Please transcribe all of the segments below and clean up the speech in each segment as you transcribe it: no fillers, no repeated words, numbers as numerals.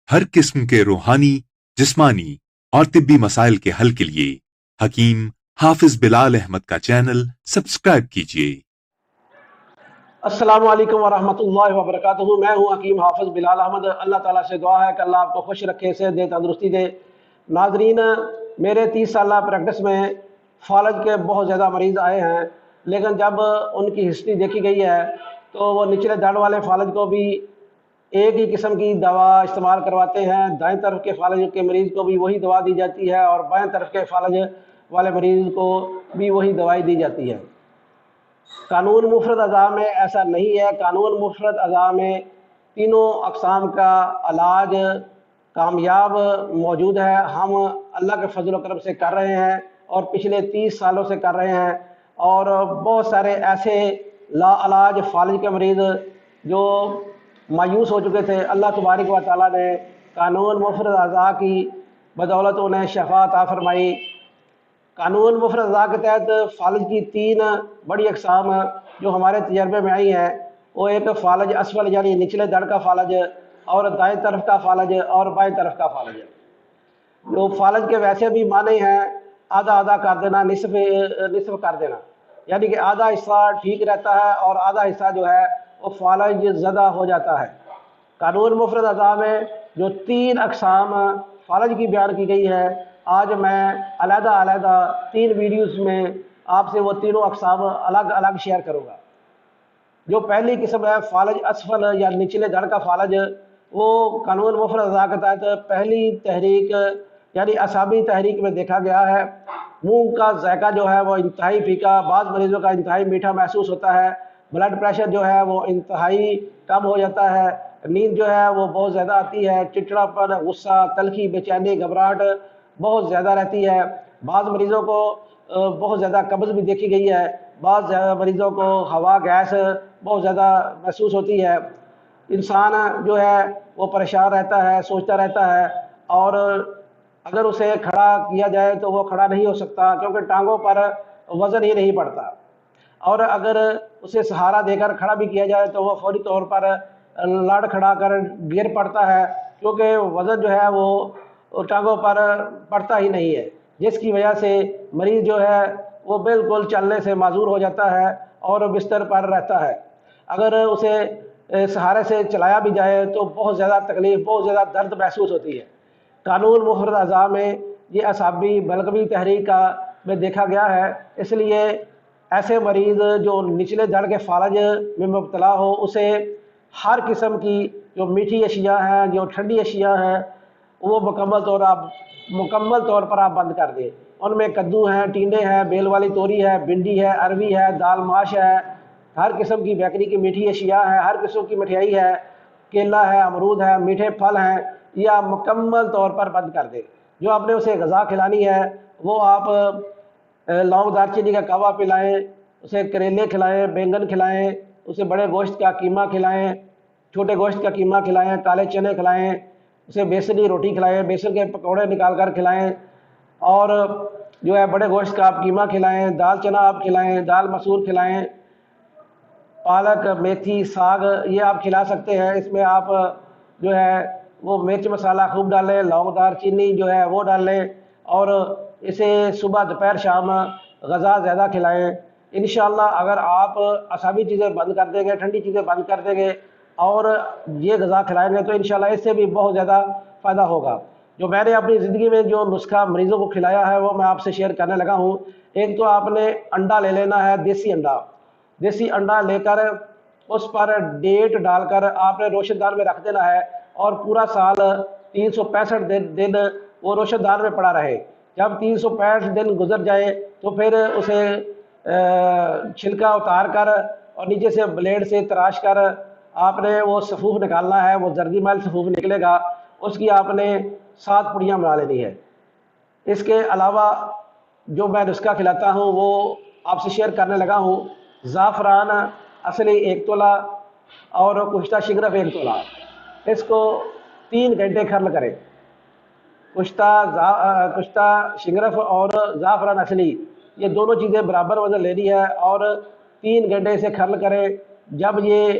हर किस्म के रूहानी, जिस्मानी और तिब्बी मसाइल के हल के लिए हकीम हाफिज बिलाल अहमद का चैनल सब्सक्राइब कीजिए। अस्सलामु अलैकुम वरहमतुल्लाहि वबरकातुहू। मैं हूँ हकीम हाफिज बिलाल अहमद। अल्लाह ताला से दुआ है कि अल्लाह आपको खुश रखे, सेहत दे, तंदुरुस्ती दे। नाजरीन, मेरे 30 साल प्रैक्टिस में फालज के बहुत ज़्यादा मरीज़ आए हैं, लेकिन जब उनकी हिस्ट्री देखी गई है तो वो निचले दर्द वाले फालज को भी एक ही किस्म की दवा इस्तेमाल करवाते हैं। दाएं तरफ के फालज के मरीज़ को भी वही दवा दी जाती है और बाएं तरफ के फालज वाले मरीज़ को भी वही दवाई दी जाती है। कानून मुफरद अज़ा में ऐसा नहीं है। कानून मुफरद अज़ा में तीनों अक़साम का इलाज कामयाब मौजूद है। हम अल्लाह के फजल करम से कर रहे हैं और पिछले 30 सालों से कर रहे हैं। और बहुत सारे ऐसे लाइलाज फालिज के मरीज़ जो मायूस हो चुके थे, अल्लाह तबारक व तआला ने कानून मुफरद अज़ा की बदौलत उन्हें शफ़ा अता फरमाई। कानून मुफरद अज़ा के तहत फालज की 3 बड़ी अक़साम जो हमारे तजर्बे में आई हैं, वो एक फालज असफल यानी निचले दड़ का फालज, और दाएं तरफ का फालज और बाएं तरफ का फालज। जो फालज के वैसे भी माने हैं आधा आधा कर देना, निसफ कर देना, यानी कि आधा हिस्सा ठीक रहता है और आधा हिस्सा जो है वो फालज ज़दा हो जाता है। कानून मुफरद अज़ा में जो 3 अक़साम फालज की बयान की गई है, आज मैं अलग-अलग 3 वीडियोस में आपसे वो तीनों अक़साम अलग अलग शेयर करूँगा। जो पहली किस्म है फालज असफल या निचले धड़ का फालज, वो कानून मुफरद अज़ा के तहत पहली तहरीक यानी असाबी तहरीक में देखा गया है। मुंह का जायका जो है वो इंतहाई फीका, बाज़ मरीज़ों का इंतहाई मीठा महसूस होता है। ब्लड प्रेशर जो है वो इंतहाई कम हो जाता है। नींद जो है वो बहुत ज़्यादा आती है। चिड़चिड़ापन, गुस्सा, तलखी, बेचैनी, घबराहट बहुत ज़्यादा रहती है। बाज़ मरीज़ों को बहुत ज़्यादा कब्ज़ भी देखी गई है। बाज़ मरीज़ों को हवा गैस बहुत ज़्यादा महसूस होती है। इंसान जो है वो परेशान रहता है, सोचता रहता है, और अगर उसे खड़ा किया जाए तो वो खड़ा नहीं हो सकता क्योंकि टांगों पर वज़न ही नहीं पड़ता। और अगर उसे सहारा देकर खड़ा भी किया जाए तो वो फौरी तौर पर लड़ खड़ा कर गिर पड़ता है, क्योंकि वज़न जो है वो टांगों पर पड़ता ही नहीं है, जिसकी वजह से मरीज़ जो है वो बिल्कुल चलने से माजूर हो जाता है और बिस्तर पर रहता है। अगर उसे सहारे से चलाया भी जाए तो बहुत ज़्यादा तकलीफ़, बहुत ज़्यादा दर्द महसूस होती है। कानून मुफरद अज़ा में ये असाबी बलगवी तहरीक का में देखा गया है। इसलिए ऐसे मरीज़ जो निचले धड़ के फालज में मुब्तला हो, उसे हर किस्म की जो मीठी अशिया हैं, जो ठंडी अशिया हैं, वो मुकम्मल तौर पर आप बंद कर दें। उनमें कद्दू हैं, टिंडे हैं, बेल वाली तोरी है, भिंडी है, अरवी है, दाल माश है, हर किस्म की बेकरी की मीठी अशिया है, हर किस्म की मिठाई है, केला है, अमरूद है, मीठे फल हैं, ये आप मुकम्मल तौर पर बंद कर दें। जो आपने उसे ग़ज़ा खिलानी है वो आप लौंग दालचीनी का कहवा पिलाएं, उसे करेले खिलाएं, बैंगन खिलाएं, उसे बड़े गोश्त का कीमा खिलाएं, छोटे गोश्त का कीमा खिलाएं, काले चने खिलाएं, उसे बेसनी रोटी खिलाएं, बेसन के पकौड़े निकाल कर खिलाएं, और जो है बड़े गोश्त का आप कीमा खिलाएं, दाल चना आप खिलाएं, दाल मसूर खिलाएं, पालक, मेथी, साग ये आप खिला सकते हैं। इसमें आप जो है वो मिर्च मसाला खूब डालें, लौंग दालचीनी जो है वो डालें, और इसे सुबह दोपहर शाम ग़ज़ा ज़्यादा खिलाएं। इंशाअल्लाह अगर आप असाबी चीज़ें बंद कर देंगे, ठंडी चीज़ें बंद कर देंगे और ये ग़ज़ा खिलाएंगे तो इंशाअल्लाह इससे भी बहुत ज़्यादा फ़ायदा होगा। जो मैंने अपनी ज़िंदगी में जो नुस्खा मरीज़ों को खिलाया है वो मैं आपसे शेयर करने लगा हूँ। एक तो आपने अंडा ले लेना है, देसी अंडा। देसी अंडा लेकर उस पर डेट डालकर आपने रोशनदान में रख देना है और पूरा साल 365 दिन वो रोशनदान में पड़ा रहे। जब 365 दिन गुजर जाए तो फिर उसे छिलका उतार कर और नीचे से ब्लेड से तराश कर आपने वो सफूफ निकालना है। वो जर्दी मैल सफूफ निकलेगा, उसकी आपने 7 पुड़ियाँ बना लेनी है। इसके अलावा जो मैं नुस्खा खिलाता हूँ वो आपसे शेयर करने लगा हूँ। ज़ाफ़रान असली 1 तोला और कुश्ता शिगरफ 1 तोला, इसको 3 घंटे खर्ल करें। कुश्ता शिगरफ और ज़ाफ़रान असली ये दोनों चीज़ें बराबर वज़न लेनी है और 3 घंटे से खर्ल करें। जब ये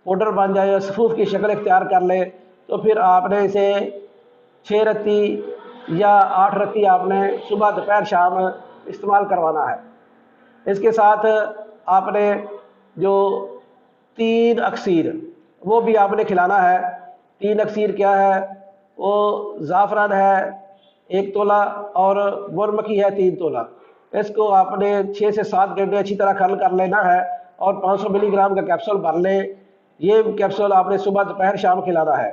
पाउडर बन जाए, सफूफ की शक्ल इख्तियार कर ले, تو پھر آپ نے اسے 6 رتی یا 8 رتی آپ نے صبح دوپہر شام استعمال کروانا ہے۔ اس کے ساتھ آپ نے جو 3 اکسیر وہ بھی آپ نے کھلانا ہے۔ 3 اکسیر کیا ہے؟ وہ زعفران ہے 1 تولہ اور گور مکھی ہے 3 تولہ۔ اس کو آپ نے 6 سے 7 گھنٹے اچھی طرح کھل کر لینا ہے اور 500 ملی گرام کا کیپسول بھر لیں۔ یہ کیپسول آپ نے صبح دوپہر شام کھلانا ہے۔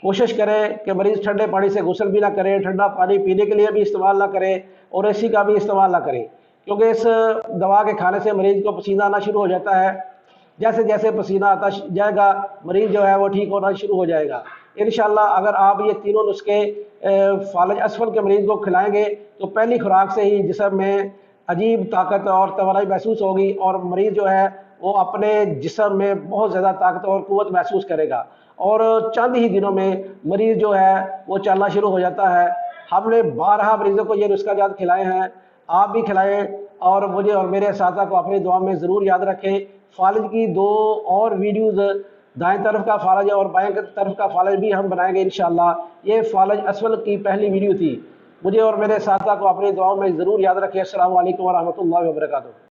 کوشش کریں کہ مریض ٹھنڈے پانی سے غسل بھی نہ کرے، ٹھنڈا پانی پینے کے لیے بھی استعمال نہ کرے اور اے سی کا بھی استعمال نہ کرے، کیونکہ اس دوا کے کھانے سے مریض کو پسینہ آنا شروع ہو جاتا ہے۔ جیسے جیسے پسینہ آتا جائے گا مریض جو ہے وہ ٹھیک ہونا شروع ہو جائے گا انشاءاللہ۔ اگر آپ یہ تینوں نسخے فالج اسفل کے مریض کو کھلائیں گے تو پہلی خوراک سے ہی جسم میں عجیب طاقت اور توانائی محسوس ہوگی اور مریض جو ہے وہ اپنے جسم میں بہت زیادہ طاقت اور قوت محسوس کرے گا اور چند ہی دنوں میں مریض جو ہے وہ چلنا شروع ہو جاتا ہے۔ ہم نے 12 مریضوں کو یہ نسخہ جات کھلائے ہیں، آپ بھی کھلائیں اور مجھے اور میرے اساتذہ کو اپنی دعا میں ضرور یاد رکھیں۔ فالج کی 2 اور ویڈیوز دائیں طرف کا فالج اور بائیں طرف کا فالج بھی ہم بنائیں گے انشاءاللہ۔ یہ فالج اسفل کی پہلی ویڈیو تھی۔ مجھے اور میرے اساتذہ کو اپنی دعاؤں میں ضرور یاد رکھیں۔ السلام علیکم ورحمۃ اللہ وبرکاتہ۔